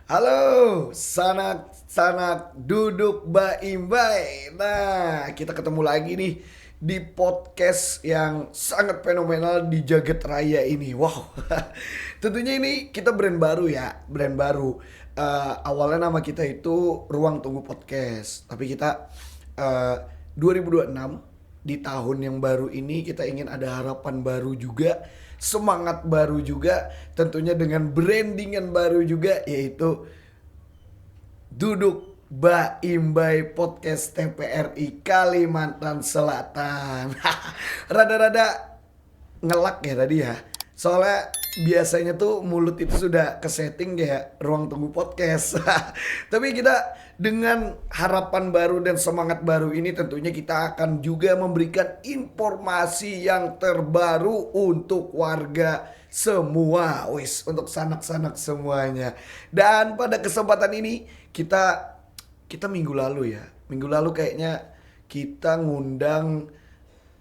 Halo, sanak-sanak duduk baimbai. Nah, kita ketemu lagi nih di podcast yang sangat fenomenal di jagat raya ini. Wow, tentunya ini kita brand baru ya, brand baru. Awalnya nama kita itu Ruang Tunggu Podcast, tapi kita 2026 di tahun yang baru ini kita ingin ada harapan baru juga, semangat baru juga, tentunya dengan brandingan baru juga, yaitu Duduk Baimbai Podcast TPRI Kalimantan Selatan. Rada-rada ngelak ya tadi ya. Soalnya biasanya tuh mulut itu sudah kesetting ya Ruang Tunggu Podcast. Tapi kita dengan harapan baru dan semangat baru ini tentunya kita akan juga memberikan informasi yang terbaru untuk warga semua, wis, untuk sanak-sanak semuanya. Dan pada kesempatan ini kita minggu lalu kayaknya kita ngundang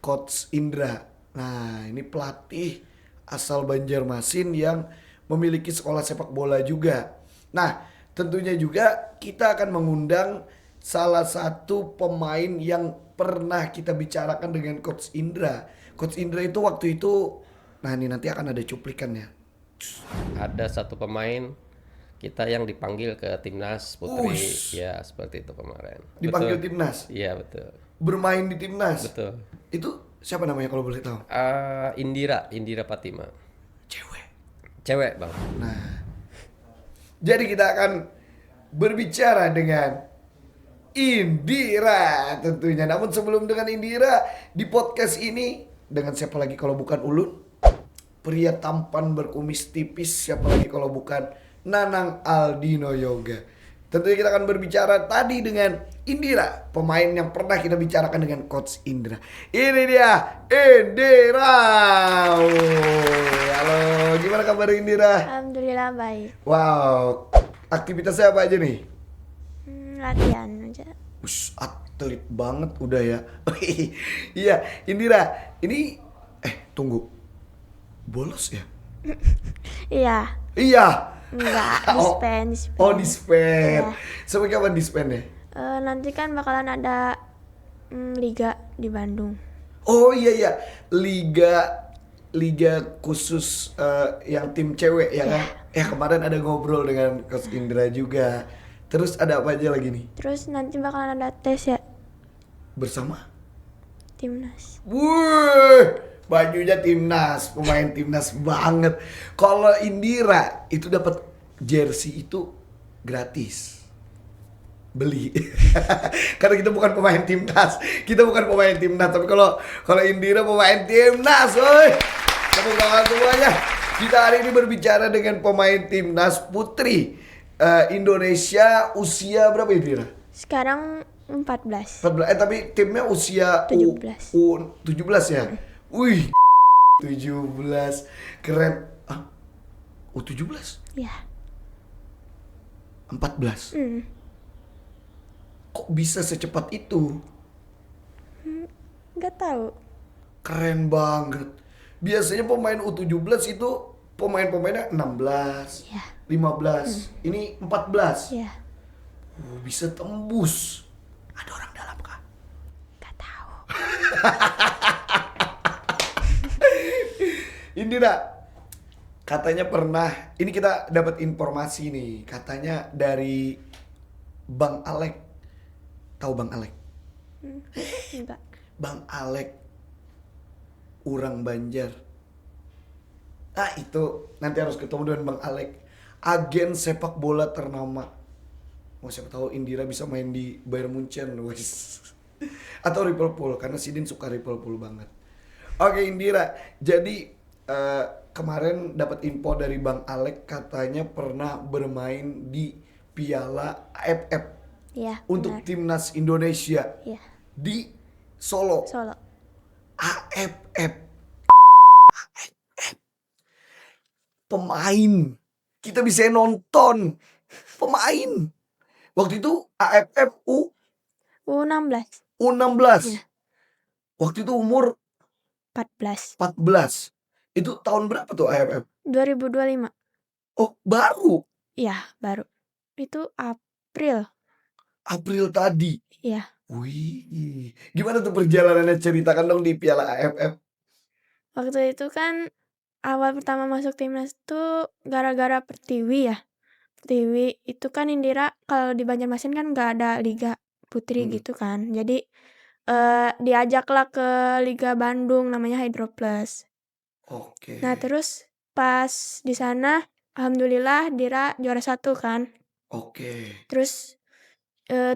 Coach Indra. Nah, ini pelatih asal Banjarmasin yang memiliki sekolah sepak bola juga. Nah, tentunya juga kita akan mengundang salah satu pemain yang pernah kita bicarakan dengan Coach Indra. Coach Indra itu waktu itu, nah ini nanti akan ada cuplikannya. Ada satu pemain kita yang dipanggil ke timnas putri, Ush, ya seperti itu kemarin. dipanggil Betul. timnas, Iya betul. bermain di timnas. Betul. Itu siapa namanya kalau boleh tahu? Indira Fatima. Cewek. Cewek bang. Nah, jadi kita akan berbicara dengan Indira tentunya. Namun sebelum dengan Indira, di podcast ini dengan siapa lagi kalau bukan Ulun? Pria tampan berkumis tipis, siapa lagi kalau bukan Nanang Aldino Yoga. Tentunya kita akan berbicara tadi dengan Indira, pemain yang pernah kita bicarakan dengan Coach Indra. Ini dia Indira. Halo, gimana kabar Indira? Alhamdulillah baik. Wow, aktivitasnya apa aja nih? Latihan aja. Atlet banget udah ya. Iya, Indira. Ini tunggu. Bolos ya? Iya, Iya. enggak Oh, dispen. oh dispen. Iya. Sampai kapan dispen ya? Nanti kan bakalan ada liga di Bandung. Oh iya iya, liga liga khusus yang tim cewek ya kan? Ya kemarin ada ngobrol dengan Coach Indra juga. Terus ada apa aja lagi nih? Terus nanti bakalan ada tes ya, Bersama? timnas. Wuh, bajunya timnas, pemain timnas banget. Kalau Indira itu dapat jersey itu gratis. Beli. Karena kita bukan pemain timnas. Kita bukan pemain timnas, tapi kalau kalau Indira pemain timnas, woi. Tepuk tangan semuanya. Kita hari ini berbicara dengan pemain timnas putri Indonesia usia berapa Indira? Sekarang 14. 14, tapi timnya usia 17. U17 ya. Wih, 17. Keren. Ah, U17? Ya. 14. Hmm. Kok bisa secepat itu? Nggak tahu. Keren banget. Biasanya pemain U17 itu pemainnya 16, Ya. 15. Ini 14. Ya. Oh, bisa tembus. Ada orang dalam kah? Nggak tahu. Indira, katanya pernah, ini kita dapat informasi nih, katanya dari Bang Alek. Tahu Bang Alek? Enggak. Bang Alek, Urang Banjar. Ah itu nanti harus ketemu dengan Bang Alek, agen sepak bola ternama. Mau siapa tahu Indira bisa main di Bayern Munchen, wes. Atau Liverpool karena Sidin suka Liverpool banget. Oke Indira, jadi kemarin dapat info dari Bang Alek katanya pernah bermain di Piala AFF Ya. untuk Benar. timnas Indonesia Ya. di Solo. Solo. AFF, pemain. Kita bisa nonton pemain. Waktu itu AFF U16. U16. Ya. Waktu itu umur 14. 14. Itu tahun berapa tuh AFF? 2025. Oh, baru. Ya, baru. itu April. April tadi. Iya. Wih, gimana tuh perjalanannya? Ceritakan dong di Piala AFF. Waktu itu kan awal pertama masuk timnas tuh gara-gara Pertiwi ya. Pertiwi itu kan Indira kalau di Banjarmasin kan nggak ada liga putri Hmm, gitu kan. Jadi diajaklah ke Liga Bandung namanya Hydro Plus. oke, Nah terus pas di sana alhamdulillah Dira juara 1 kan. oke, Terus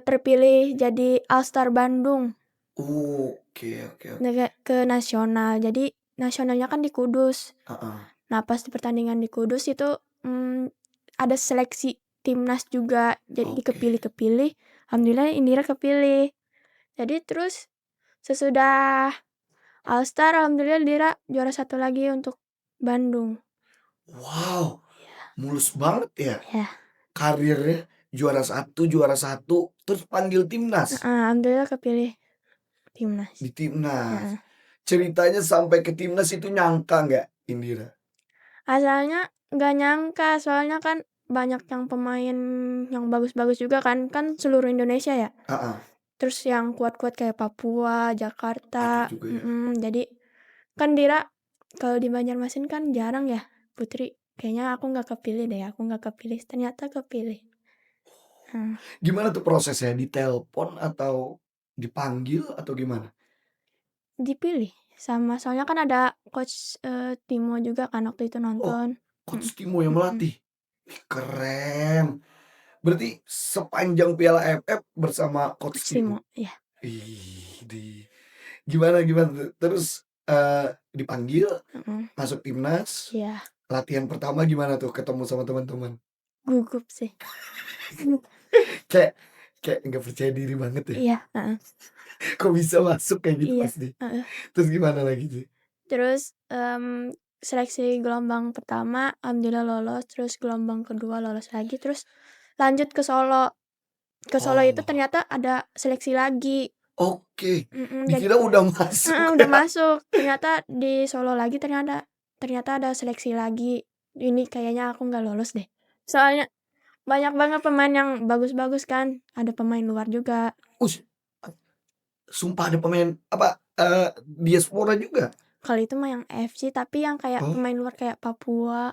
terpilih jadi All Star Bandung oke, oke, oke. ke nasional. Jadi nasionalnya kan di Kudus. Heeh. Nah pas di pertandingan di Kudus itu ada seleksi timnas juga. Jadi Oke. kepilih. Alhamdulillah Indira kepilih. Jadi terus sesudah All Star alhamdulillah Indira juara 1 lagi untuk Bandung. Wow, mulus banget ya Ya. karirnya. Juara satu, terus panggil timnas Alhamdulillah kepilih timnas. di timnas. Heeh. Ceritanya sampai ke timnas itu nyangka nggak, Indira? Asalnya nggak nyangka soalnya kan banyak yang pemain yang bagus-bagus juga kan seluruh Indonesia ya. Ah, Terus yang kuat-kuat kayak Papua, ada Jakarta, juga ya. jadi kan Dira kalau di Banjarmasin kan jarang ya putri. Kayaknya aku nggak kepilih deh, ternyata kepilih. Gimana tuh prosesnya? Ditelepon atau dipanggil atau gimana? Dipilih sama soalnya kan ada coach Timo juga kan waktu itu Oh, nonton. Coach Timo yang Mm-mm. melatih. Ih, keren. Berarti sepanjang Piala AFF bersama Coach Coach Timo. Timo, ya. Ih, gimana gimana tuh? Terus dipanggil masuk timnas. Iya, Latihan pertama gimana tuh ketemu sama teman-teman? gugup sih. Kayak kayak nggak percaya diri banget ya. Iya, Kok bisa masuk kayak gitu iya, pasti. Terus gimana lagi sih? Terus seleksi gelombang pertama alhamdulillah lolos, terus gelombang kedua lolos lagi, terus lanjut ke Solo. Ke Solo itu Oh, ternyata ada seleksi lagi. oke. Jadi Dikira udah masuk udah ya. masuk. Ternyata di Solo lagi ternyata ada seleksi lagi. Ini kayaknya aku nggak lolos deh. Soalnya banyak banget pemain yang bagus-bagus kan. Ada pemain luar juga. Us, sumpah ada pemain apa diaspora juga. Kalau itu mah yang FC, tapi yang kayak Oh. pemain luar kayak Papua.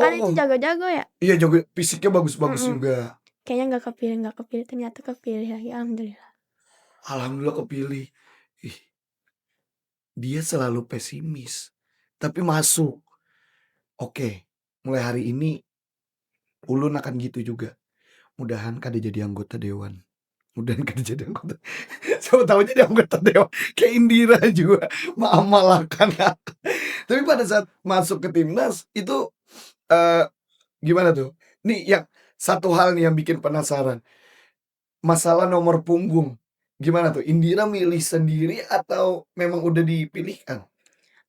Kan itu Oh. jago-jago ya. Iya juga fisiknya bagus-bagus Mm-mm. juga. Kayaknya nggak kepilih. Ternyata kepilih lagi. Alhamdulillah. Alhamdulillah kepilih. Ih, dia selalu pesimis. Tapi masuk. Oke, mulai hari ini Ulun akan gitu juga. Mudahan kada jadi anggota dewan. Mudahan kada jadi anggota. Siapa tahu jadi anggota dewan. Kayak Indira juga mengamalkan. Tapi pada saat masuk ke timnas itu gimana tuh? Nih yang satu hal nih yang bikin penasaran. Masalah nomor punggung. Gimana tuh? Indira milih sendiri atau memang udah dipilihkan?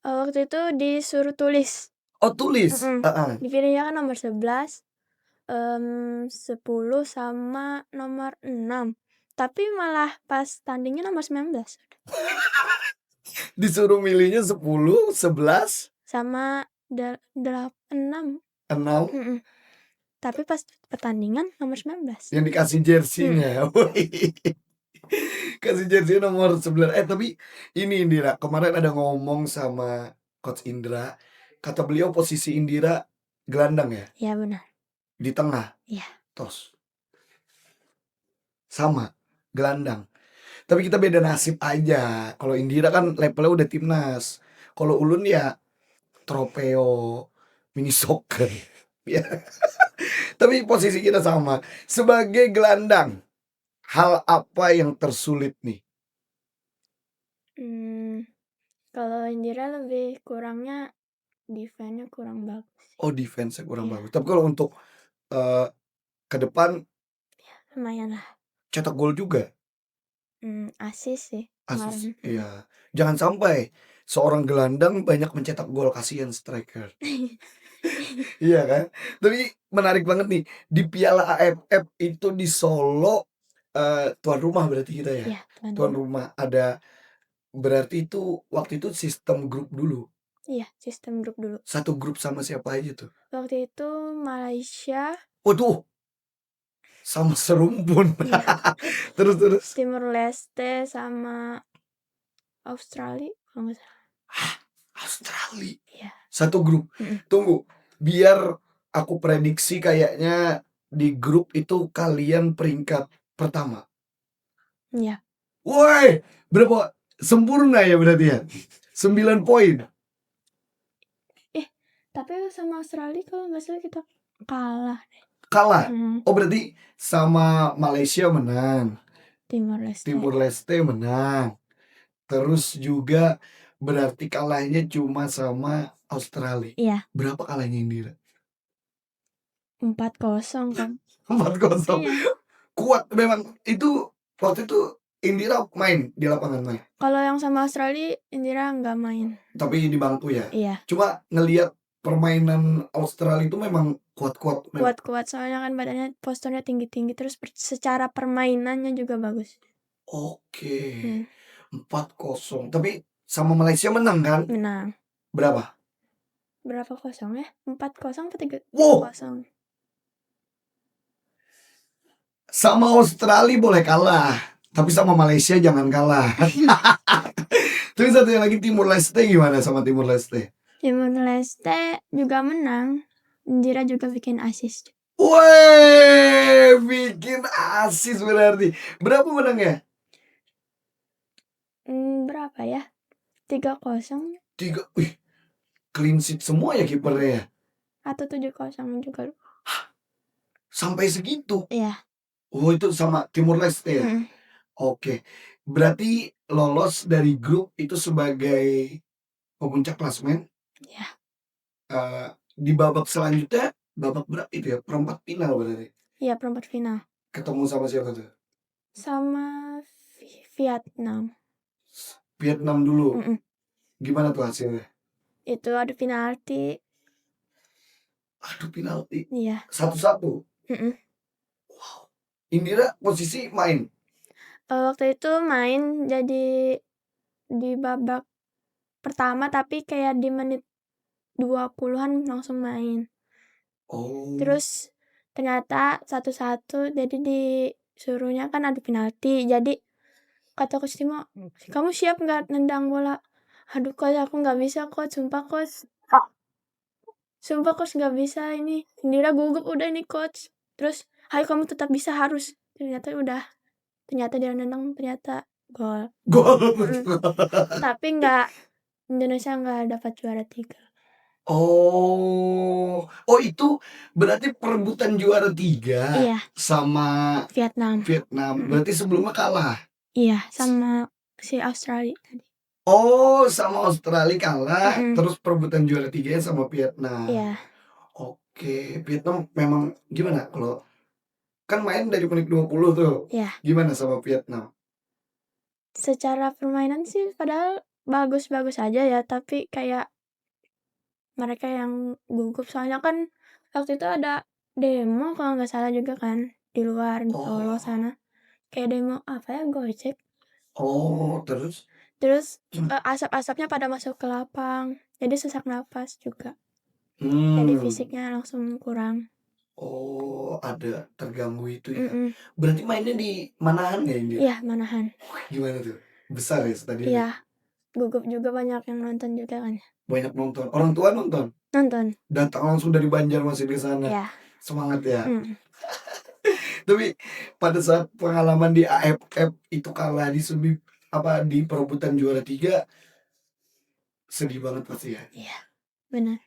Waktu itu disuruh tulis. Oh, tulis. Dipilihnya kan nomor 11, 10 sama nomor 6. Tapi malah pas tandingnya nomor 19. Disuruh milihnya 10, 11, Sama 6. 6 Tapi pas pertandingan nomor 19. yang dikasih jersinya. Wih. Kasih jersey nomor 9. Tapi ini Indira, kemarin ada ngomong sama Coach Indra. Kata beliau posisi Indira gelandang ya, Ya benar. di tengah. Iya. Tos. Sama, gelandang. Tapi kita beda nasib aja. Kalau Indira kan levelnya udah timnas. Kalau Ulun ya tropeo mini soccer. Ya. Tapi posisi kita sama. Sebagai gelandang, hal apa yang tersulit nih? Kalau Indira lebih kurangnya defense-nya kurang bagus. Oh, defense-nya kurang Iya. bagus. Tapi kalau untuk ke depan Lumayan lah. cetak gol juga. Asis sih Asis, kemarin. iya. Jangan sampai seorang gelandang banyak mencetak gol, kasihan striker. Iya kan? Tapi menarik banget nih di Piala AFF itu di Solo tuan rumah berarti kita ya. Iya, Tuan rumah ada berarti itu waktu itu sistem grup dulu. Iya, sistem grup dulu. Satu grup sama siapa aja tuh? Waktu itu Malaysia. Waduh, sama serumpun. Iya. Terus. Timur Leste sama Australia kalau nggak salah. Australia. Iya. Satu grup. Mm-mm. Tunggu, biar aku prediksi kayaknya di grup itu kalian peringkat pertama. Iya. Woi, berapa sempurna ya berarti ya? 9 poin. Tapi sama Australia kalau nggak salah kita kalah. Kalah. Hmm, Oh, berarti sama Malaysia menang, Timor Leste. Timur Leste menang. Terus juga berarti kalahnya cuma sama Australia. Iya, Berapa kalahnya Indira? 4-0 kan. 4-0. Iya. Kuat memang itu waktu itu Indira main di lapangan main. Kalau yang sama Australia, Indira nggak main. Tapi di bangku ya. Iya. Cuma ngelihat permainan Australia itu memang kuat-kuat. Memang. Kuat-kuat soalnya kan badannya posturnya tinggi-tinggi terus secara permainannya juga bagus. Oke. Hmm, 4-0. Tapi sama Malaysia menang kan? menang. Berapa? Berapa kosong ya? 4-0 atau 3-0? Wow, sama Australia boleh kalah, tapi sama Malaysia jangan kalah. Terus satu yang lagi Timur Leste gimana sama Timur Leste? Timor Leste juga menang. Indira juga bikin assist. Weh, bikin asis berarti. Berapa menangnya? Berapa ya? 3-0 3. Wih, clean sheet semua ya kipernya ya? atau 7-0 juga. Sampai segitu. Iya. Oh, itu sama Timur Leste ya? Mm-mm. Oke. Berarti lolos dari grup itu sebagai pemuncak klasemen. Iya. Di babak selanjutnya, babak berapa itu ya? Perempat final berarti. Iya, perempat final. Ketemu sama siapa tuh? Sama Vietnam. Vietnam dulu. Mm-mm. Gimana tuh hasilnya? Itu ada penalti. Aduh, penalti. Iya. 1-1. Mm-mm. Indira posisi main. Waktu itu main jadi di babak pertama tapi kayak di menit 20-an langsung main. Oh. Terus ternyata 1-1 jadi disuruhnya kan ada penalti. Jadi kata Coach Timo, kamu siap nggak nendang bola? Aduh coach aku nggak bisa coach, sumpah coach. Sumpah coach nggak bisa ini. Indira gugup udah ini coach. Terus, ayo kamu tetap bisa harus. Ternyata dia nendang ternyata gol. Gol. Tapi Indonesia nggak dapat juara 3. Oh, itu berarti perebutan juara 3 Iya, sama Vietnam. Vietnam. Berarti sebelumnya kalah. Iya, sama si Australia tadi. Oh, sama Australia kalah, Mm-mm. terus perebutan juara 3 sama Vietnam. Iya, Oke, Vietnam memang gimana kalau kan main dari menit 20 tuh. iya. Gimana sama Vietnam? Secara permainan sih padahal bagus-bagus aja ya, tapi kayak mereka yang gugup soalnya kan waktu itu ada demo kalau nggak salah juga kan di luar di Solo Oh, sana. Kayak demo apa ya, Gojek. oh, terus? Terus asap-asapnya pada masuk ke lapang. Jadi sesak napas juga. Jadi Hmm. fisiknya langsung kurang. Oh, ada terganggu itu ya. Mm-mm. Berarti mainnya di Manahan ya ini? Iya, Manahan. Gimana tuh? Besar ya stadionnya? Iya, gugup juga banyak yang nonton juga kan. Banyak nonton. Orang tua nonton. Nonton. Datang langsung dari Banjarmasin ke sana. Iya. Semangat ya. Mm. Tapi pada saat pengalaman di AFF itu kalah di perebutan juara 3, sedih banget pasti ya. Iya, benar.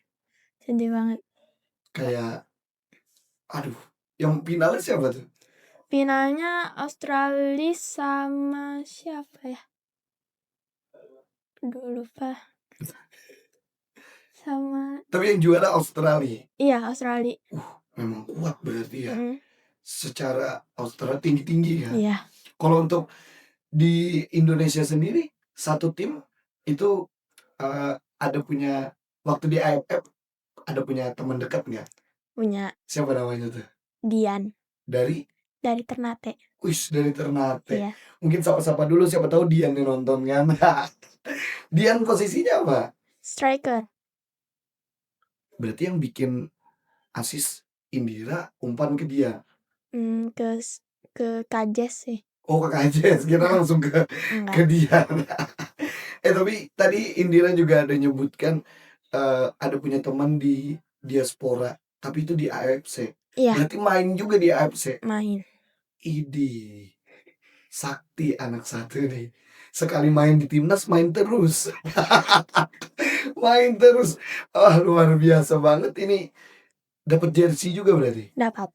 Sedih banget. Kayak aduh, yang finalnya siapa tuh? Finalnya Australia sama siapa ya? Aduh, lupa. Sama Tapi yang juara Australia. iya, Australia. Memang kuat berarti ya. Mm-mm. Secara Australia tinggi-tinggi ya. Iya. Kalau untuk di Indonesia sendiri, satu tim itu ada punya waktu di AFF ada punya teman dekat nggak? Punya Siapa namanya tuh? Dian Dari Ternate. dari Ternate. Iya. Mungkin sapa-sapa dulu siapa tahu Dian yang nonton kan. Dian posisinya apa? Striker. Berarti yang bikin asis Indira umpan ke dia. ke Kajes sih. Oh, ke KJS, kita langsung ke Enggak. Dian. Tapi tadi Indira juga ada nyebutkan ada punya teman di diaspora, tapi itu di AFC. Iya, Berarti main juga di AFC. main. Idi, sakti anak satu nih. Sekali main di timnas main terus. Main terus. Wah, luar biasa banget ini. Dapat jersey juga berarti. Dapat.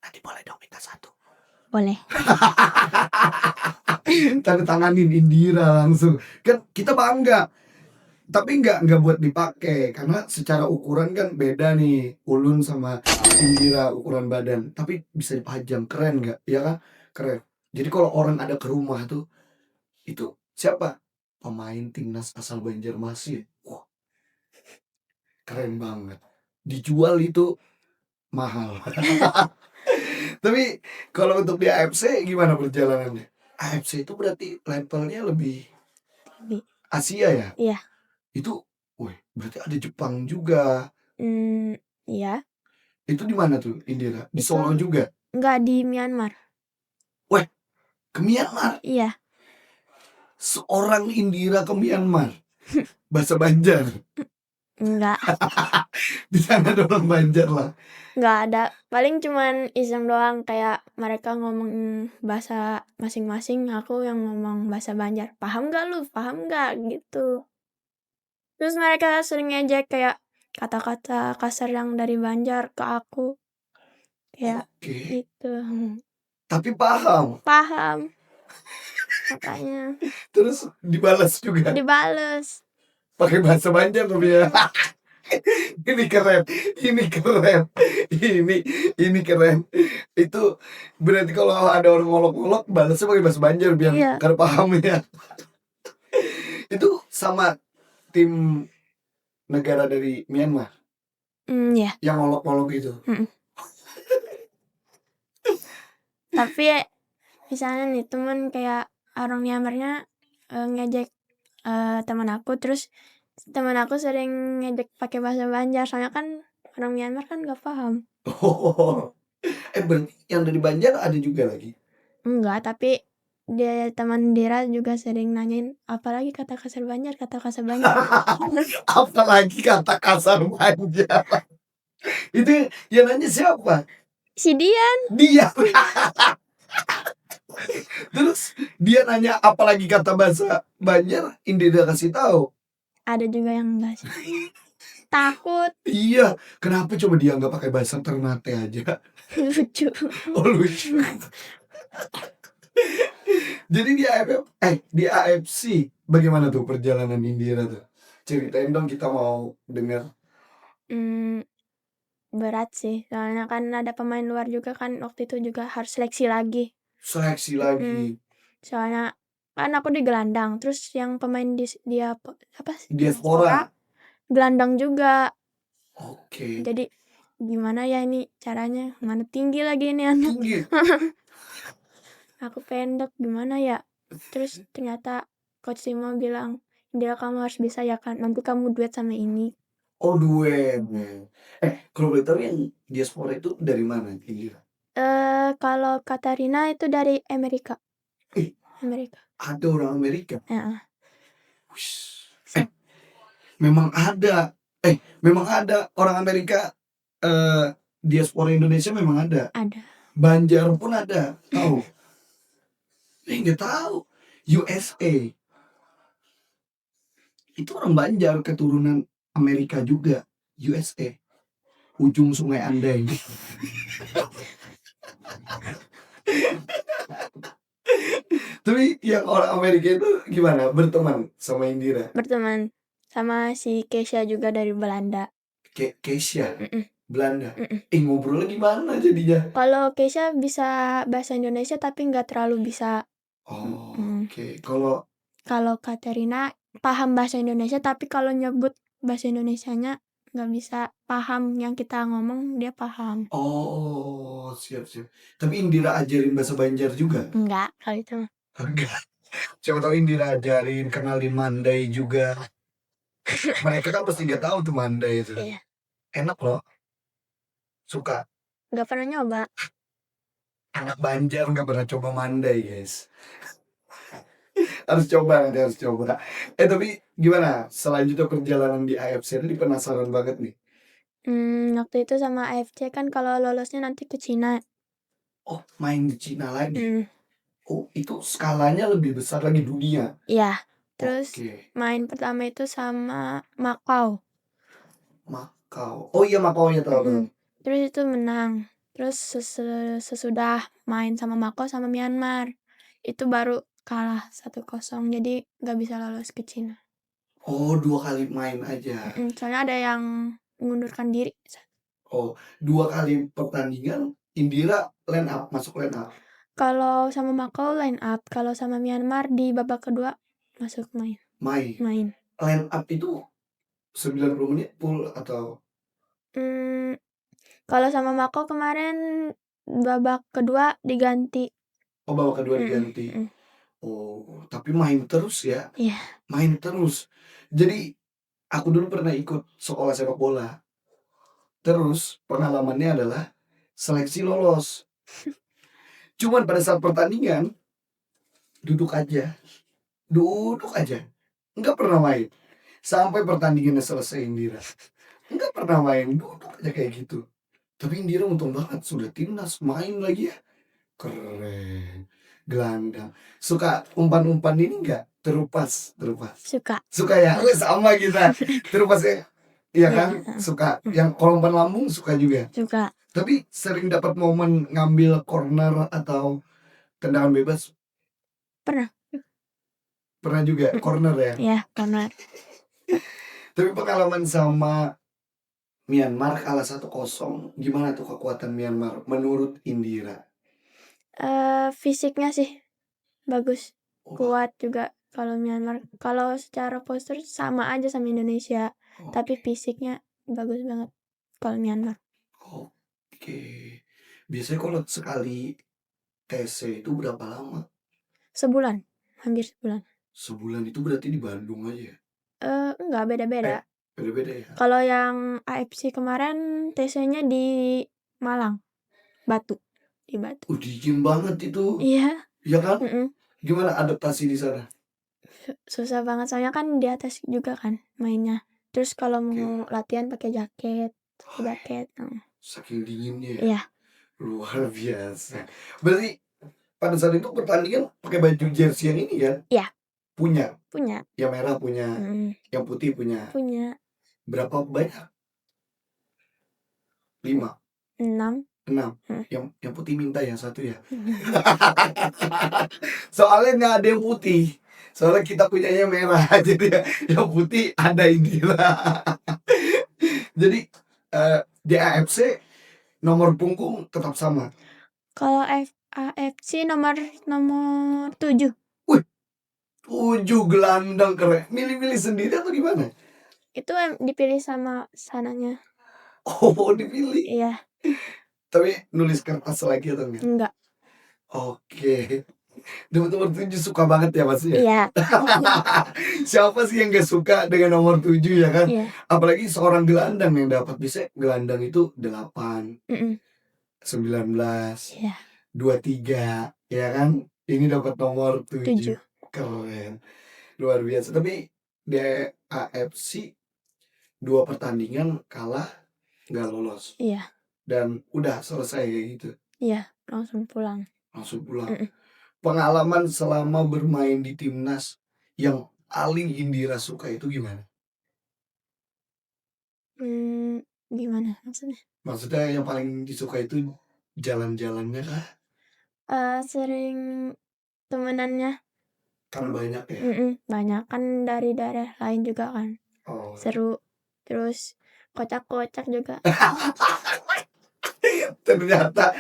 Nanti boleh dong minta satu. Boleh. Tanda tanganin Indira langsung. Kan kita bangga. Tapi nggak buat dipakai karena secara ukuran kan beda nih Ulun sama Indira ukuran badan. Tapi bisa dipajang, keren nggak? Ya kan? Keren. Jadi kalau orang ada ke rumah tuh itu siapa? Pemain timnas asal Banjarmasin. Wah, keren banget. Dijual itu mahal. Tapi kalau untuk di AFC gimana perjalanannya? AFC itu berarti levelnya lebih Di- Asia ya? Iya. Itu, wih, berarti ada Jepang juga. Iya. Itu di mana tuh, Indira? Di Itu Solo juga? enggak di Myanmar. Weh, ke Myanmar. Iya. Seorang Indira ke Myanmar. Bahasa Banjar. Enggak. Di sana ada orang Banjar lah. Enggak ada. Paling cuman iseng doang kayak mereka ngomong bahasa masing-masing, aku yang ngomong bahasa Banjar. Paham enggak lu? Paham enggak? Gitu. Terus mereka sering ngejek kayak kata-kata kasar yang dari Banjar ke aku. Kayak Oke. gitu. Tapi paham. Paham. Makanya Terus dibalas juga. dibales. Pakai bahasa Banjar tapi ya. Ini keren. Ini keren. Ini keren. Itu berarti kalau ada orang ngolok-ngolok balasnya pakai bahasa Banjar biar Iya. karena paham ya. Itu sama tim negara dari Myanmar Ya. yang ngolok-ngolok itu. Tapi misalnya nih temen kayak orang Myanmarnya ngejek teman aku, terus teman aku sering ngejek pakai bahasa Banjar, soalnya kan orang Myanmar kan gak paham. Oh. Berarti yang dari Banjar ada juga lagi. Enggak, tapi dia teman Dira juga sering nanyain apalagi kata kasar Banjar. Apalagi kata kasar Banjar. Itu yang nanya siapa? Si Dian. Dia. Terus dia nanya apalagi kata bahasa Banjar, Indira kasih tahu. Ada juga yang enggak sih. Takut. Iya, kenapa coba dia nggak pakai bahasa Ternate aja? Lucu. Oh, lucu. Jadi di AFC bagaimana tuh perjalanan Indira tuh? Ceritain dong, kita mau dengar. Berat sih, soalnya kan ada pemain luar juga kan, waktu itu juga harus seleksi lagi. Seleksi lagi. Soalnya kan aku di gelandang, terus yang pemain Diaspora. gelandang juga. Oke. Jadi gimana ya ini caranya? Mana tinggi lagi ini anak. Tinggi. Aku pendek, gimana ya? Terus ternyata Coach Timo bilang, Indira kamu harus bisa ya kan, nanti kamu duet sama ini. Oh, duet. Kalau boleh tahu yang diaspora itu dari mana, Indira? Kalau Katarina itu dari Amerika. Amerika. Ada orang Amerika. Ya. Memang ada orang Amerika. Diaspora Indonesia memang ada. Ada. Banjar pun ada. Tahu? Nggak tahu. USA. Itu orang Banjar keturunan Amerika juga. USA. Ujung Sungai Andai. Tapi yang orang Amerika itu gimana? Berteman sama Indira? Berteman sama si Keisha juga dari Belanda. Keisha? Belanda? Ngobrolnya gimana jadinya? Kalau Keisha bisa bahasa Indonesia tapi nggak terlalu bisa. Oh, oke. Kalau Katerina paham bahasa Indonesia tapi kalau nyebut bahasa Indonesianya nggak bisa paham, yang kita ngomong dia paham. Oh, siap. Tapi Indira ajarin bahasa Banjar juga? Enggak, kalau itu. Enggak. Siapa tahu Indira ajarin, kenalin Mandai juga. Mereka kan pasti nggak tahu tuh Mandai itu. Iya. Enak loh. Suka. Nggak pernah nyoba. Anak Banjar nggak pernah coba mandai, guys. Harus coba, nanti harus coba. Tapi gimana selanjutnya perjalanan di AFC ini penasaran banget nih. Waktu itu sama AFC kan kalau lolosnya nanti ke Cina. Oh, main di Cina lagi. Mhm. Oh, itu skalanya lebih besar lagi dunia. Iya. Terus Oke. main pertama itu sama Makau. Makau. Oh iya, Makau ya, tahu tahu. Terus itu menang. Terus sesudah main sama Makau sama Myanmar, itu baru kalah 1-0, jadi nggak bisa lolos ke Cina. Oh, 2 kali main aja. Soalnya ada yang mengundurkan diri. Oh, 2 kali pertandingan Indira line up, masuk line up. Kalau sama Makau line up, kalau sama Myanmar di babak kedua masuk main. Main. Line up itu 90 menit full atau Kalau sama Makau kemarin babak kedua diganti. oh babak kedua diganti. Oh, tapi main terus ya? Iya. Main terus. Jadi aku dulu pernah ikut sekolah sepak bola. Terus pengalamannya adalah seleksi lolos. Cuman pada saat pertandingan duduk aja. Duduk aja. Enggak pernah main. Sampai pertandingannya selesai Indira. Enggak pernah main, duduk aja kayak gitu. Tapi Indira untung banget sudah timnas main lagi ya. Keren. Gelandang. Suka umpan-umpan ini enggak? Terupas. Suka ya? Sama kita. Terupas ya. Iya kan? Suka. Yang kalau umpan lambung suka juga. Suka. Tapi sering dapat momen ngambil corner atau tendangan bebas. Pernah juga corner ya? Iya, corner. Tapi pengalaman sama Myanmar kalah 1-0, gimana tuh kekuatan Myanmar menurut Indira? Fisiknya sih bagus, Oh, kuat juga kalau Myanmar. Kalau secara postur sama aja sama Indonesia, tapi fisiknya bagus banget kalau Myanmar. Oke. Biasanya kalau sekali TC itu berapa lama? Sebulan, hampir sebulan. Sebulan itu berarti di Bandung aja ya? Enggak, beda-beda. Beda-beda ya? Kalau yang AFC kemarin TC-nya di Malang, Batu. Di Batu. Dingin banget itu. Iya. Iya kan? Gimana adaptasi di sana? Susah banget soalnya kan di atas juga kan mainnya. Terus kalau mau latihan pakai jaket. Saking dinginnya ya? Iya. Luar biasa. Berarti pada saat itu pertandingan pakai baju jersey yang ini kan? Iya. Punya. Yang merah punya. Yang putih punya. Berapa banyak? 5. 6. Yang putih minta yang satu ya. Soalnya nggak ada yang putih. Soalnya kita punyanya merah. Jadi yang putih ada Indira. Jadi di AFC nomor punggung tetap sama. Kalau AFC nomor 7. 7 gelandang keren. Milih-milih sendiri atau gimana? Itu dipilih sama sananya. Oh, dipilih. Iya. Tapi nulis kertas lagi atau enggak? Enggak. Oke. Nomor 7 suka banget ya Mas ya? Iya. Siapa sih yang gak suka dengan nomor 7 ya kan? Iya. Apalagi seorang gelandang yang dapat. Bisa gelandang itu 8, 19, Iya. 23, ya kan? Ini dapat nomor 7. 7. Keren. Luar biasa. Tapi di AFC 2 pertandingan kalah, nggak lolos. Iya. Dan udah selesai kayak gitu. Iya, langsung pulang. Pengalaman selama bermain di timnas yang paling Indira suka itu gimana? Gimana maksudnya? Maksudnya yang paling disuka itu jalan-jalannya kah? Sering temenannya. Kan banyak ya? Banyak kan dari daerah lain juga kan. Seru. Terus kocak-kocak juga. Ternyata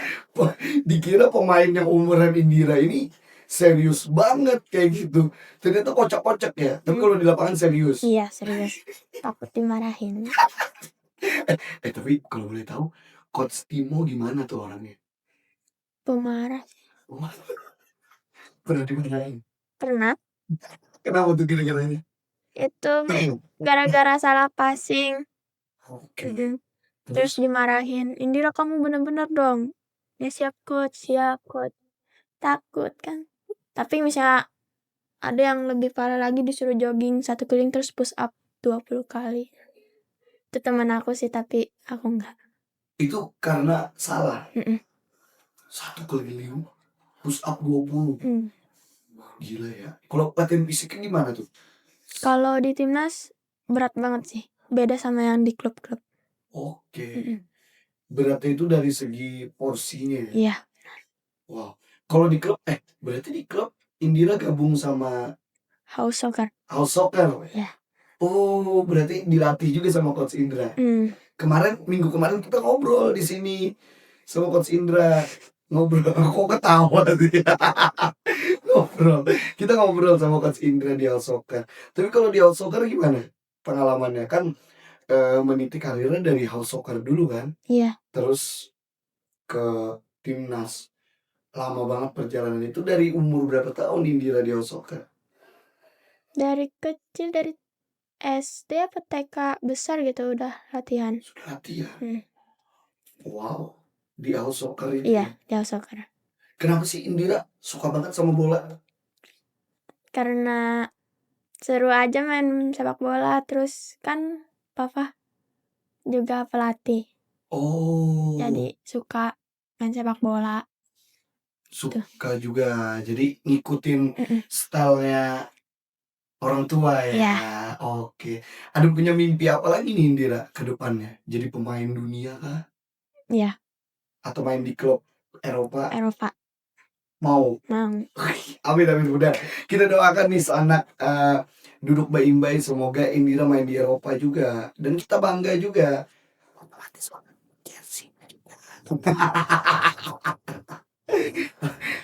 dikira pemain yang umuran Indira ini serius banget kayak gitu. Ternyata kocak-kocak ya. Tapi kalau di lapangan serius. Iya, serius. Takut dimarahin. Tapi kalau boleh tahu, Coach Timo gimana tuh orangnya? Pemarah. Pernah dimarahin? Pernah. Kenapa tuh kira-kiranya? Itu gara-gara salah passing. Oke. Terus dimarahin. Indira, kamu bener-bener dong Ya siap coach. Takut kan. Tapi misalnya ada yang lebih parah lagi disuruh jogging 1 keliling terus push up 20 kali. Itu teman aku sih tapi aku enggak. Itu karena salah. Mm-mm. 1 keliling push up 20. Mm. Gila ya. Kalau latihan fisiknya gimana tuh? Kalau di timnas berat banget sih. Beda sama yang di klub-klub. Oke. Mm-mm. Beratnya itu dari segi porsinya ya. Iya, Wow. Kalau di klub, berarti di klub Indira gabung sama house soccer. House Soccer. Ya. Oh, berarti dilatih juga sama Coach Indra. Mm. Minggu kemarin kita ngobrol di sini sama Coach Indra. Ngobrol, kok ketawa sih? Ngobrol. Kita ngobrol sama Coach Indra di House Soccer. Tapi kalau di House Soccer gimana pengalamannya? Kan meniti karirnya dari House Soccer dulu kan, Iya. terus ke timnas. Lama banget perjalanan itu. Dari umur berapa tahun Indira di House Soccer? Dari kecil dari SD apa TK besar gitu udah latihan. Sudah latihan. Mm. Wow. Di House Soccer itu Iya, ya. di house soccer. Kenapa sih Indira suka banget sama bola? Karena seru aja main sepak bola terus kan papa juga pelatih. Oh, Jadi suka main sepak bola. suka juga. Jadi ngikutin Mm-mm. stylenya orang tua ya. Iya. Oke. Ada punya mimpi apa lagi nih Indira ke depannya? Jadi pemain dunia kah? Iya, Atau main di klub Eropa? Eropa. Mau? Mau. Amin amin udah. Kita doakan nih seanak duduk baik-baik, semoga Indira main di Eropa juga dan kita bangga juga. Otomatis Chelsea.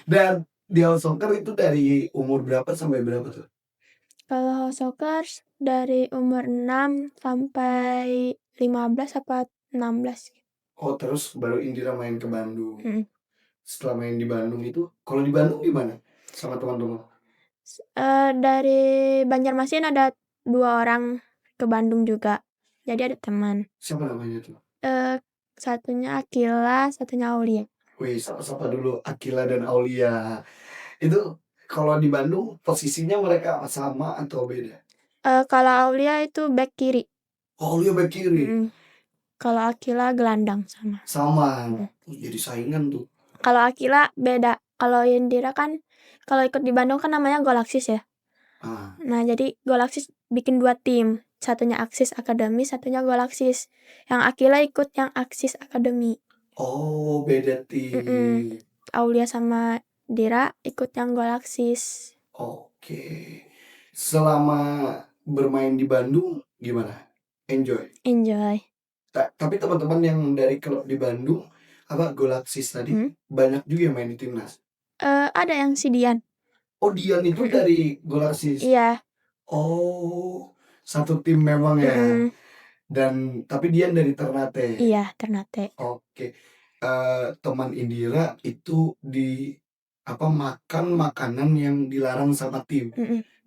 Dan di House Soccer itu dari umur berapa sampai berapa tuh? Kalau house soccer dari umur 6 sampai 15 apa 16. Oh terus baru Indira main ke Bandung. Mm. Setelah main di Bandung itu, kalau di Bandung gimana sama teman-teman? Dari Banjarmasin ada 2 orang ke Bandung juga. Jadi ada teman. Siapa namanya tuh? Satunya Akila, satunya Aulia. Wih, sapa-sapa dulu Akila dan Aulia. Itu kalau di Bandung posisinya mereka sama atau beda? Kalau Aulia itu back kiri. Oh, Aulia back kiri. Kalau Akila gelandang sama. Sama. Jadi saingan tuh. Kalau Akila beda. Kalau Indira kan kalau ikut di Bandung kan namanya Galaxis ya. Nah, jadi Galaxis bikin 2 tim. Satunya Axis Academy, satunya Galaxis. Yang Akila ikut yang Axis Academy. Oh, beda tim. Aulia sama Dira ikut yang Galaxis. Oke. Selama bermain di Bandung gimana? Enjoy. Tapi teman-teman yang dari klub di Bandung, Galaxis tadi, banyak juga yang main di timnas. Ada yang si Dian. Oh, Dian itu dari Galaxis. Iya. Oh, satu tim memang ya. Dan tapi Dian dari Ternate. Iya, Ternate. Oke. Teman Indira itu makan makanan yang dilarang sama tim.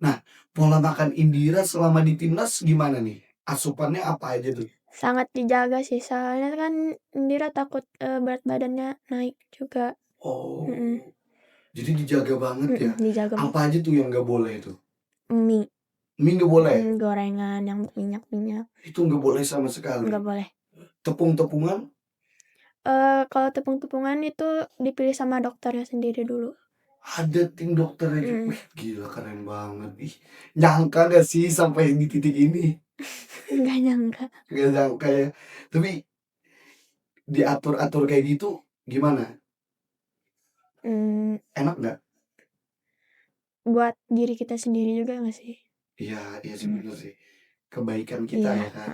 Nah, pola makan Indira selama di timnas gimana nih? Asupannya apa aja tuh? Sangat dijaga sih, soalnya kan Indira takut berat badannya naik juga. Oh, jadi dijaga banget ya. Dijaga. Apa aja tuh yang nggak boleh tuh? Mie nggak boleh. Gorengan yang minyak. Itu nggak boleh sama sekali. Nggak boleh. Tepung-tepungan? Kalau tepung-tepungan itu dipilih sama dokternya sendiri dulu. Ada tim dokternya juga. Wih, gila keren banget. Ih, nyangka gak sih sampai di titik ini? Nggak nyangka. Nggak nyangka ya. Tapi diatur-atur kayak gitu gimana? Enak nggak? Buat diri kita sendiri juga nggak sih? Iya sih bener sih. Kebaikan kita Iya. ya kan.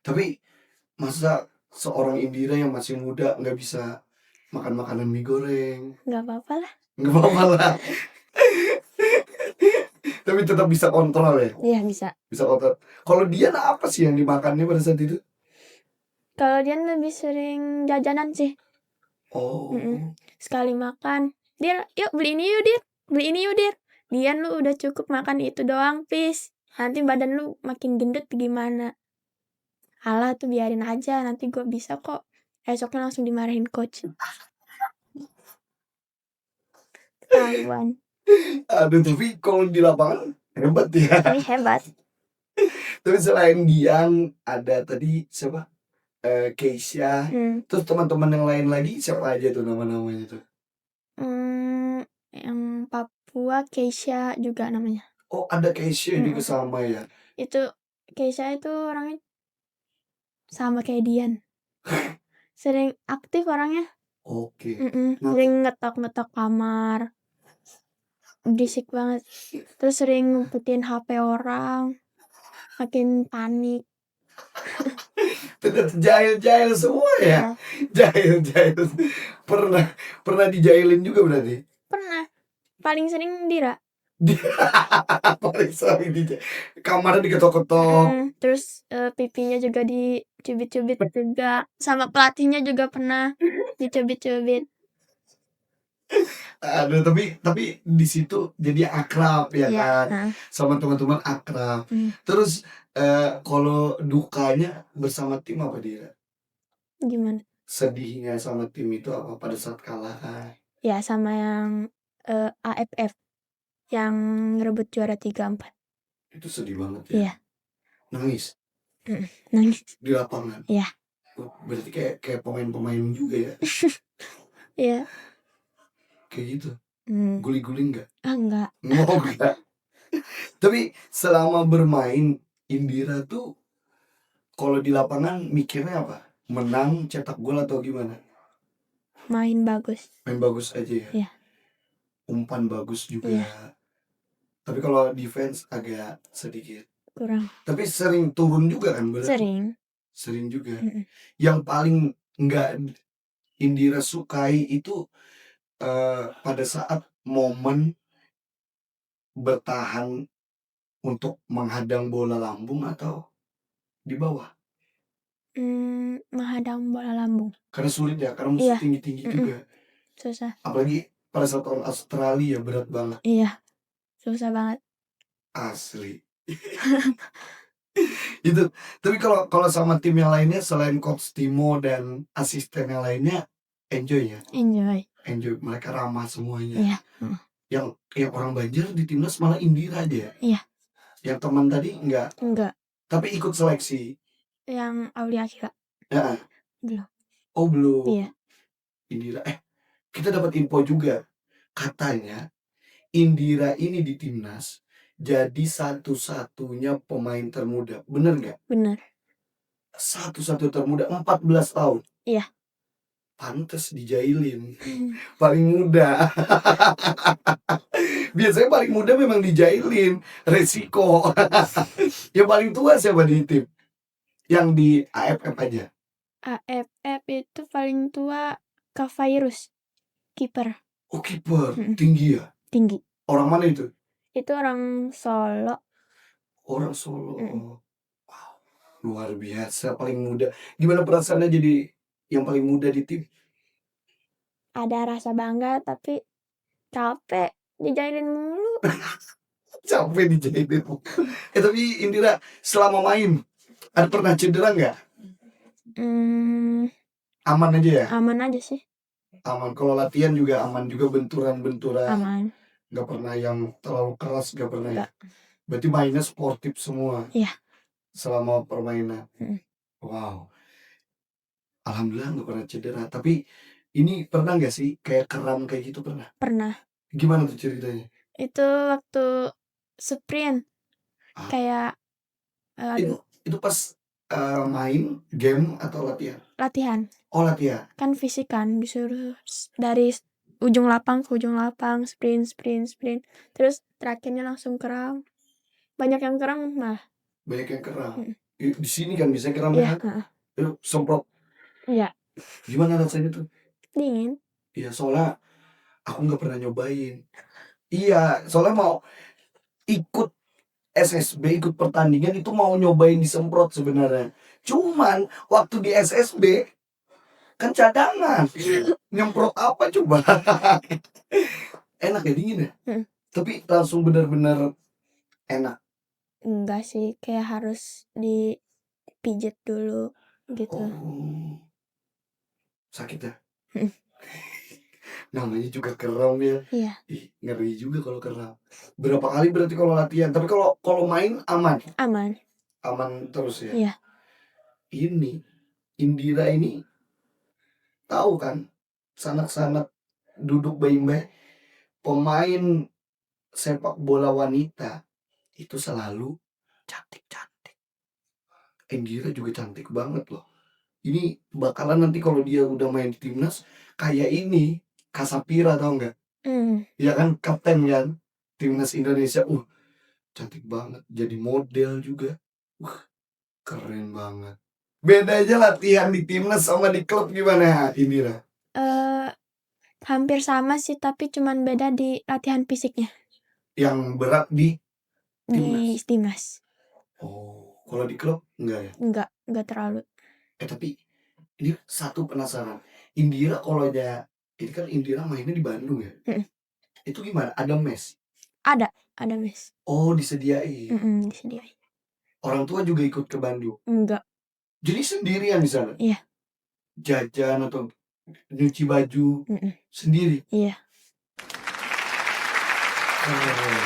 Tapi masa seorang Indira yang masih muda nggak bisa makan makanan mie goreng? Nggak apa-apa lah. Nggak apa-apa lah. Tapi tetap bisa kontrol ya? Iya, bisa. Bisa kontrol. Kalau dia apa sih yang dimakannya pada saat itu? Kalau dia lebih sering jajanan sih. Oh. Sekali makan, Dir, yuk beli ini yuk Dir. Dian lu udah cukup makan itu doang, please. Nanti badan lu makin gendut gimana? Alah tuh biarin aja, nanti gue bisa kok. Esoknya langsung dimarahin coach. kemampuan. Aduh, tapi kalau di lapangan hebat ya. Ini hebat. Tapi selain Dian ada tadi siapa? Keisha. Hmm. Terus teman-teman yang lain lagi siapa aja tuh nama-namanya tuh? Yang Papua Keisha juga namanya. Oh, ada Keisha juga sama ya. Itu Keisha itu orangnya sama kayak Dian. Sering aktif orangnya. Oke. Sering ngetok-ngetok kamar. Berisik banget. Terus sering ngumpetin HP orang. Makin panik. Ternyata jahil-jahil semua ya. Ya, Jahil-jahil. Pernah dijailin juga berarti. pernah. Paling sering Dira. Paling sering kamarnya diketok-ketok. Terus pipinya juga dicubit-cubit juga. Sama pelatihnya juga pernah dicubit-cubit. Aduh, tapi di situ jadi akrab ya Iya, kan, nah. sama teman-teman akrab. Terus kalau dukanya bersama tim apa dia? Gimana? Sedihnya sama tim itu apa pada saat kalah? Ya sama yang AFF yang ngerebut juara 3-4. Itu sedih banget ya. Iya. Nangis Nangis. di lapangan. Iya. Oh, berarti kayak pemain-pemain juga ya. Iya. Kayak gitu. Guli-guli enggak? Enggak. Oh, enggak. Tapi selama bermain Indira tuh kalau di lapangan mikirnya apa? Menang, cetak gol atau gimana? Main bagus. Main bagus aja ya. Iya. Umpan bagus juga. Iya. Tapi kalau defense agak sedikit. Kurang. Tapi sering turun juga kan berarti? Sering. Sering juga. Yang paling enggak Indira sukai itu pada saat momen bertahan untuk menghadang bola lambung atau di bawah. Menghadang bola lambung. Karena sulit ya, karena mesti tinggi-tinggi juga. Susah. Apalagi pada saat lawan Australia berat banget. Iya. Susah banget. Asli. Itu. Tapi kalau sama tim yang lainnya selain coach Timo dan asisten yang lainnya enjoy ya? Enjoy. Mereka ramah semuanya. Iya. Yang orang Banjar di timnas malah Indira aja. Iya. Yang teman tadi enggak. Tapi ikut seleksi. Yang Aulia Akila. Ya. Belum. Oh, belum. Iya. Indira. Kita dapat info juga. Katanya Indira ini di timnas jadi satu-satunya pemain termuda. Bener nggak? Bener. Satu-satu termuda 14 tahun. Iya. Pantes dijailin. Paling muda. Biasanya paling muda memang dijailin. Resiko. Yang paling tua siapa di tim? Yang di AFF aja. AFF itu paling tua Kavirus. Kiper. Oh, kiper. Tinggi ya? Tinggi. Orang mana itu? Itu orang Solo. Orang Solo. Wow. Luar biasa. Paling muda. Gimana perasaannya jadi yang paling muda di tim? Ada rasa bangga tapi capek dijailin mulu. Capek dijailin. Tapi Indira selama main ada pernah cedera nggak? Aman aja ya? Aman aja sih. Aman. Kalau latihan juga aman juga, benturan-benturan. Aman. Nggak pernah yang terlalu keras, nggak pernah ya? Berarti mainnya sportif semua. Iya. Selama permainan. Wow. Alhamdulillah nggak pernah cedera. Tapi ini pernah nggak sih kayak kram kayak gitu pernah? Pernah. Gimana tuh ceritanya? Itu waktu sprint. Kayak itu pas main game atau latihan? Latihan. Oh, latihan. Kan fisik kan, disuruh dari ujung lapang ke ujung lapang, sprint. Terus terakhirnya langsung kram. Banyak yang kram mah. Banyak yang kram. Di sini kan bisa kram ya? Semprot. Iya. Gimana rasanya tuh? Dingin. Iya, soalnya aku nggak pernah nyobain. Iya, soalnya mau ikut SSB, ikut pertandingan itu mau nyobain disemprot sebenarnya. Cuman waktu di SSB kan cadangan. Nyemprot apa coba? Enak ya, dingin ya? Tapi langsung benar-benar enak. Enggak sih, kayak harus dipijet dulu gitu. Oh. Sakit ya? Namanya juga keram ya. Iya, Ih, ngeri juga kalau keram. Berapa kali berarti kalau latihan? Tapi kalau main aman, aman. aman terus ya. Iya. Ini Indira ini tahu kan, sanak-sanak duduk baik-baik pemain sepak bola wanita itu selalu cantik-cantik. Indira juga cantik banget loh. Ini bakalan nanti kalau dia udah main di timnas kayak ini Kasapira tau nggak? Hmm. Ya kan kapten kan timnas Indonesia. Cantik banget. Jadi model juga. Keren banget. Beda aja latihan di timnas sama di klub gimana Indira? Hampir sama sih, tapi cuman beda di latihan fisiknya Yang berat di di timnas. timnas. Oh, kalau di klub enggak ya? Enggak terlalu. Tapi ini satu penasaran. Indira kalau aja ini kan Indira mainnya di Bandung ya. Mm-mm. Itu gimana? Ada mes? Ada mes. Oh, disediain. Disediain. Orang tua juga ikut ke Bandung. Enggak. Jadi sendirian di sana. Iya. Jajan atau nyuci baju sendiri. Iya. Keren.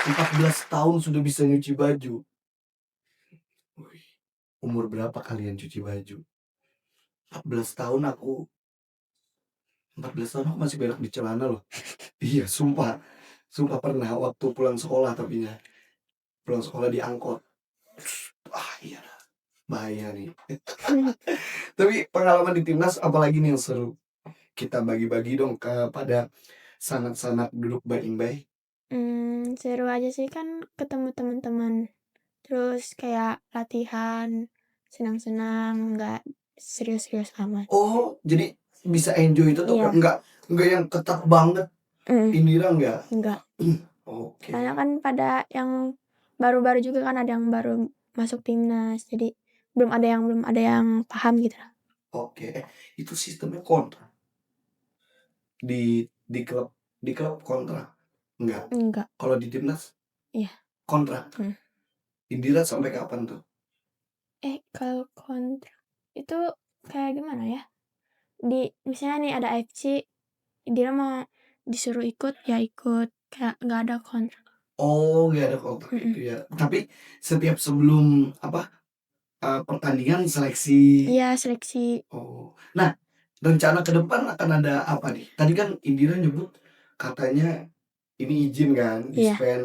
14 tahun sudah bisa nyuci baju. Wih, umur berapa kalian cuci baju? 14 tahun aku 14 tahun aku masih berak di celana loh. Iya, sumpah. Sumpah pernah waktu pulang sekolah tapi ya. Pulang sekolah di angkot. Iya dah. Bahaya nih. Tapi pengalaman di timnas apalagi nih yang seru? Kita bagi-bagi dong kepada sanak-sanak duduk baik-baik. Seru aja sih kan ketemu teman-teman. Terus kayak latihan senang-senang, nggak serius-serius amat. Oh, jadi bisa enjoy itu tuh Iya. enggak yang ketat banget. Indira enggak? Enggak. Oke. Karena kan pada yang baru-baru juga kan ada yang baru masuk timnas, jadi belum ada yang paham gitu lah. Oke. Itu sistemnya kontrak. Di klub kontrak. Enggak. Enggak. Kalau di timnas Iya. kontrak. Indira sampai kapan tuh? Kalau kontrak itu kayak gimana ya? Misalnya nih ada AFC, dia mau disuruh ikut ya ikut, kayak nggak ada kontrak. Oh, nggak ada kontrak itu ya. Tapi setiap sebelum pertandingan seleksi. Iya, seleksi. Oh. Nah, rencana ke depan akan ada apa nih? Tadi kan Indira nyebut katanya ini izin kan, Iya. dispen.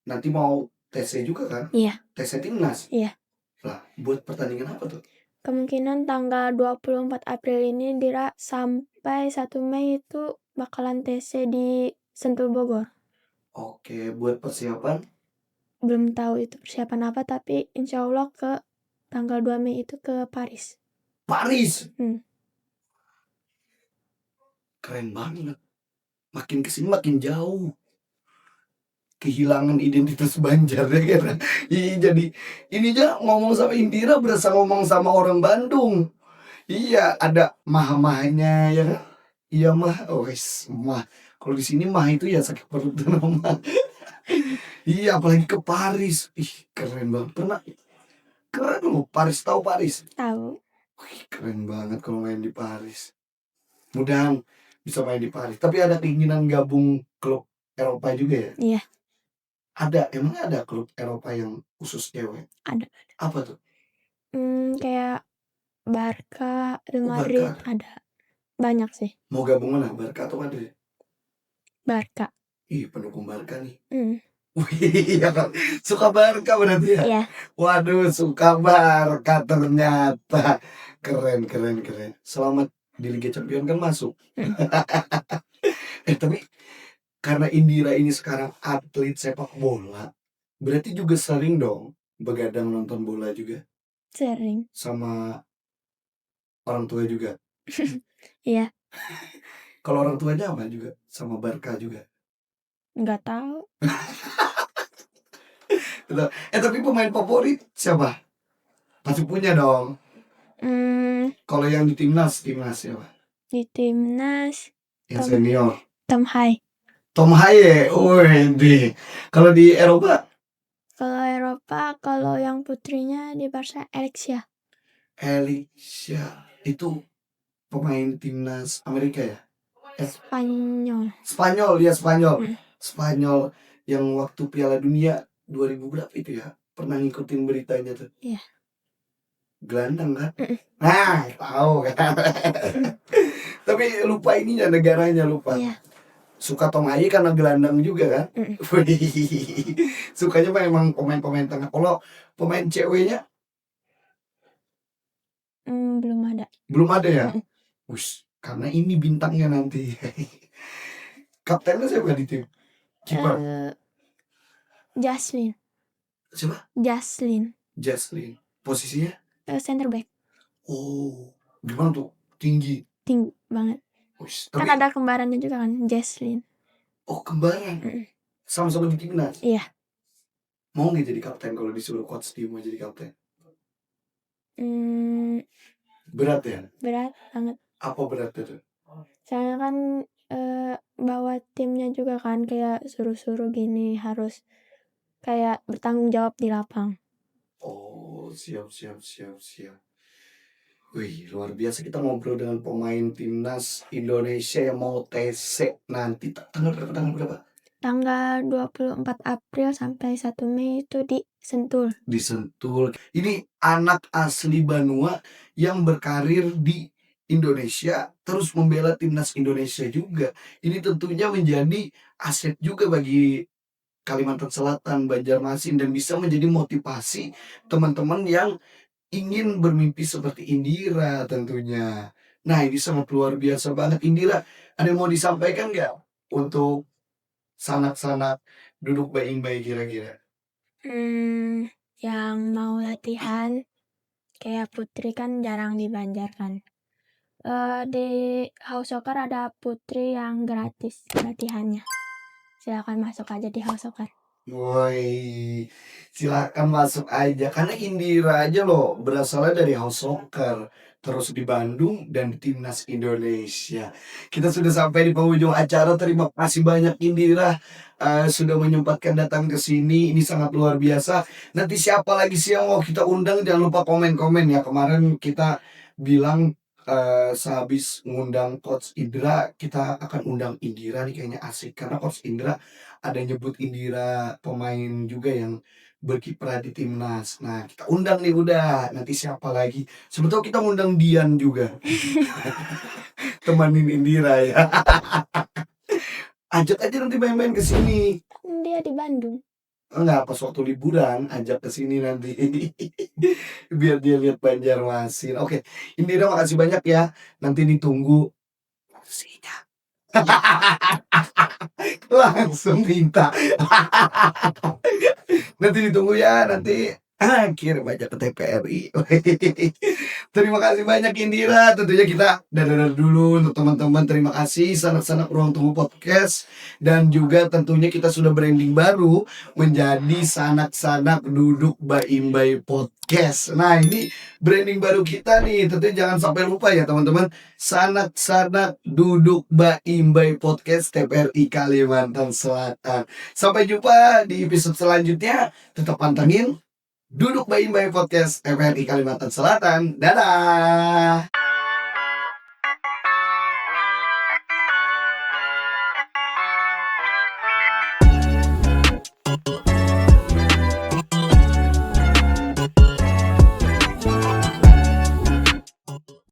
Nanti mau TC juga kan? Iya. TC timnas. Iya. Lah, buat pertandingan apa tuh? Kemungkinan tanggal 24 April ini Dira sampai 1 Mei itu bakalan TC di Sentul Bogor. Oke, buat persiapan? Belum tahu itu persiapan apa, tapi insya Allah ke tanggal 2 Mei itu ke Paris. Paris. Keren banget. Makin kesini makin jauh. Kehilangan identitas Banjar ya kan. Jadi ini aja ngomong sama Indira berasa ngomong sama orang Bandung. Iya, ada mah-mahnya ya kan. Iya mah, mah. Kalau di sini mah itu ya sakit perut dan mah. Iya, apalagi ke Paris. Ih, keren banget. Pernah keren loh Paris, tahu Paris? Tahu. Wih, keren banget kalau main di Paris. Mudahan bisa main di Paris. Tapi ada keinginan gabung klub Eropa juga ya? Iya. Emang ada klub Eropa yang khusus cewek? Ada. Apa tuh? Kayak Barca, Real Oh, Madrid Barca. ada. Banyak sih. Mau gabung mana? Barca atau Madrid? Barca. Ih, pendukung Barca nih. Wih, ya kan. Suka Barca berarti ya? Iya. Waduh, suka Barca ternyata. Keren. Selamat di Liga Champions kan masuk. Tapi karena Indira ini sekarang atlet sepak bola, berarti juga sering dong begadang nonton bola juga Sering. sama orang tua juga. Iya. Kalau orang tuanya apa juga? Sama Barca juga. Nggak tahu. Tapi pemain favorit siapa? Pasti punya dong. Kalau yang di timnas siapa? Di timnas Yang senior. Tom Hai. Tom Haye. Wih, kalau di Eropa? Kalau Eropa, kalau yang putrinya di Barca, Alexia. Alicia itu pemain timnas Amerika ya? Spanyol. Spanyol ya, Spanyol. Mm. Spanyol yang waktu Piala Dunia 2000 berapa itu ya? Pernah ngikutin beritanya tuh. Iya. Gelandang kan? Mm-mm. Nah, tahu kan. Tapi lupa ininya, negaranya lupa. Iya. Suka Tomayi karena gelandang juga kan? Mm-mm. Wih, sukanya memang pemain-pemain tengah. Kalau pemain ceweknya Belum ada. belum ada ya? Mm-mm. Wus, karena ini bintangnya nanti. Kaptennya siapa di tim? Kiper Jaslyn. siapa? Jaslyn. Jaslyn. Posisinya? Center back. Oh, gimana tuh? Tinggi. Tinggi banget. Wus, Kan tapi ada kembarannya juga kan, Jaslyn. oh kembaran. Mm-mm. Sama-sama di timnas. Iya. Mau nggak jadi kapten kalau disuruh coach tim mau jadi kapten? Hmm, Berat ya? berat banget. Apa beratnya tuh? Soalnya kan bawa timnya juga kan, kayak suruh-suruh gini, harus kayak bertanggung jawab di lapang. Oh, siap. Wih, luar biasa kita ngobrol dengan pemain timnas Indonesia yang mau TC nanti tanggal berapa? Tanggal 24 April sampai 1 Mei itu di Sentul. Di Sentul. Ini anak asli Banua yang berkarir di Indonesia terus membela timnas Indonesia juga. Ini tentunya menjadi aset juga bagi Kalimantan Selatan, Banjarmasin dan bisa menjadi motivasi teman-teman yang ingin bermimpi seperti Indira tentunya. Nah ini sangat luar biasa banget. Indira, ada yang mau disampaikan nggak untuk sanak-sanak duduk baik-baik kira-kira? Yang mau latihan kayak Putri kan jarang di Banjar kan. Di House Soccer ada Putri yang gratis latihannya. Silakan masuk aja di House Soccer. Woi, silakan masuk aja. Karena Indira aja loh berasalnya dari House Soccer, terus di Bandung dan di Timnas Indonesia. Kita sudah sampai di penghujung acara. Terima kasih banyak Indira sudah menyempatkan datang ke sini. Ini sangat luar biasa. Nanti siapa lagi sih yang mau kita undang? Jangan lupa komen-komen ya. Kemarin kita bilang sehabis ngundang Coach Indra, kita akan undang Indira nih kayaknya asik karena Coach Indra ada nyebut Indira pemain juga yang berkiprah di timnas. Nah, kita undang nih udah. Nanti siapa lagi? Sebetulnya kita undang Dian juga. Temanin Indira ya. Ajak aja nanti main-main ke sini. Kan dia di Bandung. Enggak, pas waktu liburan ajak ke sini nanti. Biar dia lihat Banjarmasin. Oke, Indira makasih banyak ya. Nanti ditunggu porsinya. Langsung minta. Nanti ditunggu ya, nanti kirim aja ke TPRI. Terima kasih banyak Indira. Tentunya kita dadah dulu untuk teman-teman. Terima kasih sanak-sanak Ruang Tunggu Podcast. Dan juga tentunya kita sudah branding baru menjadi sanak-sanak duduk Baimbai Podcast. Nah ini branding baru kita nih. Tentunya jangan sampai lupa ya teman-teman. Sanak-sanak duduk Baimbai Podcast TPRI Kalimantan Selatan. Sampai jumpa di episode selanjutnya. Tetap pantengin Duduk Baimbai Podcast TPRI Kalimantan Selatan. Dadah.